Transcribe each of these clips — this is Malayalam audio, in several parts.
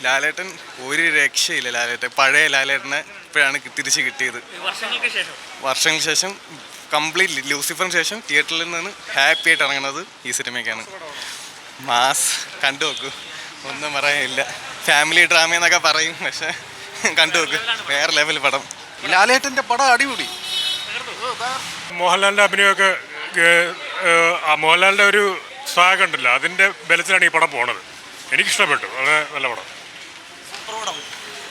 ലാലേട്ടൻ ഒരു രക്ഷയില്ല. ലാലേട്ടൻ പഴയ ലാലേട്ടനെ ഇപ്പോഴാണ് തിരിച്ച് കിട്ടിയത്. വർഷങ്ങൾക്ക് ശേഷം കംപ്ലീറ്റ്ലി ലൂസിഫറിന് ശേഷം തിയേറ്ററിൽ നിന്ന് ഹാപ്പി ആയിട്ട് ഇറങ്ങുന്നത് ഈ സിനിമയ്ക്കാണ്. മാസ് കണ്ടു നോക്കൂ, ഒന്നും പറയാനില്ല. ഫാമിലി ഡ്രാമ എന്നൊക്കെ പറയും, പക്ഷെ കണ്ടു നോക്ക്, വേറെ ലെവൽ പടം. ലാലേട്ടൻ്റെ പടം അടിപൊളി. മോഹൻലാലിൻ്റെ അഭിനയമൊക്കെ മോഹൻലാലിൻ്റെ ഒരു സ്വാഗ് ഉണ്ടല്ലോ, അതിൻ്റെ ബലത്തിലാണ് ഈ പടം പോണത്. എനിക്കിഷ്ടപ്പെട്ടു, വളരെ നല്ല പടം. സൂപ്പർ പടം,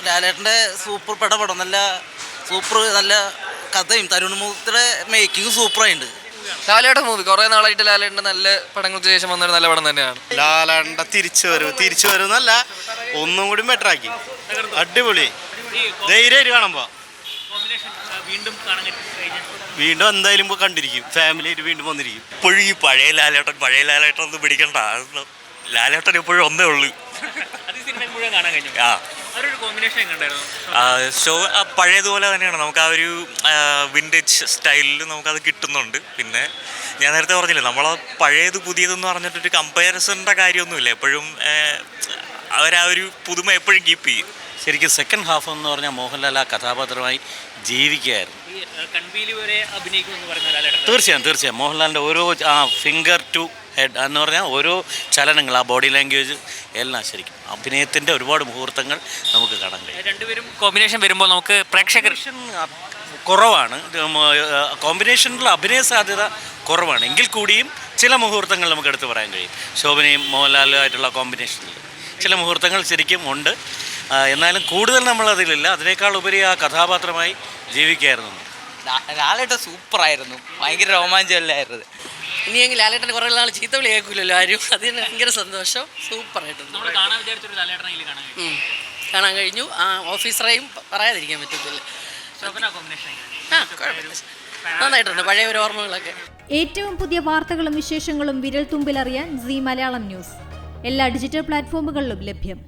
ലാലേട്ടൻ്റെ സൂപ്പർ പടം. നല്ല സൂപ്പർ, നല്ല കഥയും തരുൺമൂർത്തിയുടെ മേക്കിങ് സൂപ്പറായിട്ടുണ്ട്. ലാലേട്ടൻ മൂവി കുറേ നാളായിട്ട് ലാലേട്ടൻ്റെ നല്ല പടങ്ങൾക്ക് ശേഷം വന്നൊരു നല്ല പടം തന്നെയാണ്. ലാലേട്ടൻ്റെ തിരിച്ചു വരുന്നല്ല, ഒന്നും കൂടി ബെറ്റർ ആക്കി. അടിപൊളി, ധൈര്യമായിട്ട് കാണുമ്പോൾ വീണ്ടും എന്തായാലും കണ്ടിരിക്കും. ഫാമിലി ആയിട്ട് വീണ്ടും വന്നിരിക്കും. ഇപ്പോഴും ഈ പഴയ ലാലേട്ടൻ ഒന്നും പിടിക്കണ്ട. ലാലേട്ടൻ ഇപ്പോഴും ഒന്നേ ഉള്ളൂ. ഷോ പഴയതുപോലെ തന്നെയാണ്. നമുക്ക് ആ ഒരു വിൻറ്റേജ് സ്റ്റൈലിൽ നമുക്കത് കിട്ടുന്നുണ്ട്. പിന്നെ ഞാൻ നേരത്തെ പറഞ്ഞില്ലേ, നമ്മളെ പഴയത് പുതിയതെന്ന് പറഞ്ഞിട്ടൊരു കമ്പാരിസണിൻ്റെ കാര്യമൊന്നുമില്ല. എപ്പോഴും അവരാ ഒരു പുതുമ എപ്പോഴും കീപ്പ് ചെയ്യും. ശരിക്കും സെക്കൻഡ് ഹാഫ് എന്ന് പറഞ്ഞാൽ മോഹൻലാൽ ആ കഥാപാത്രമായി ജീവിക്കുകയായിരുന്നു. തീർച്ചയായും മോഹൻലാലിൻ്റെ ഓരോ ഫിംഗർ ടു ഹെഡ് എന്ന് പറഞ്ഞാൽ ഓരോ ചലനങ്ങൾ, ആ ബോഡി ലാംഗ്വേജ് എല്ലാം ശരിക്കും അഭിനയത്തിൻ്റെ ഒരുപാട് മുഹൂർത്തങ്ങൾ നമുക്ക് കാണാൻ കഴിയും. രണ്ടുപേരും കോമ്പിനേഷൻ വരുമ്പോൾ നമുക്ക് പ്രേക്ഷകർ കുറവാണ്, കോമ്പിനേഷനിലുള്ള അഭിനയ സാധ്യത കുറവാണ്. എങ്കിൽ കൂടിയും ചില മുഹൂർത്തങ്ങൾ നമുക്ക് എടുത്ത് പറയാൻ കഴിയും. ശോഭനയും മോഹൻലാലുമായിട്ടുള്ള കോമ്പിനേഷനിൽ ചില മുഹൂർത്തങ്ങൾ ശരിക്കും ഉണ്ട്. എന്നാലും കൂടുതൽ നമ്മളതിലില്ല. അതിനേക്കാൾ ഉപരി ആ കഥാപാത്രമായി ജീവിക്കുകയായിരുന്നു. ലാലേട്ടൻ സൂപ്പറായിരുന്നു, ഭയങ്കര രോമാഞ്ചമല്ലായിരുന്നത്. ഇനിയെങ്കിൽ ലാലേട്ടൻ കുറേ നാൾ ചീത്ത വിളി കേൾക്കില്ലല്ലോ ആരും, അതിന് ഭയങ്കര സന്തോഷം. സൂപ്പറായിട്ടുണ്ട്, കാണാൻ കഴിഞ്ഞു. ആ ഓഫീസറേയും പറയാതിരിക്കാൻ പറ്റത്തില്ല. നന്നായിട്ടുണ്ട്, പഴയ ഒരു ഓർമ്മകളൊക്കെ. ഏറ്റവും പുതിയ വാർത്തകളും വിശേഷങ്ങളും വിരൽ തുമ്പിലറിയാൻ സീ മലയാളം ന്യൂസ് എല്ലാ ഡിജിറ്റൽ പ്ലാറ്റ്ഫോമുകളിലും ലഭ്യം.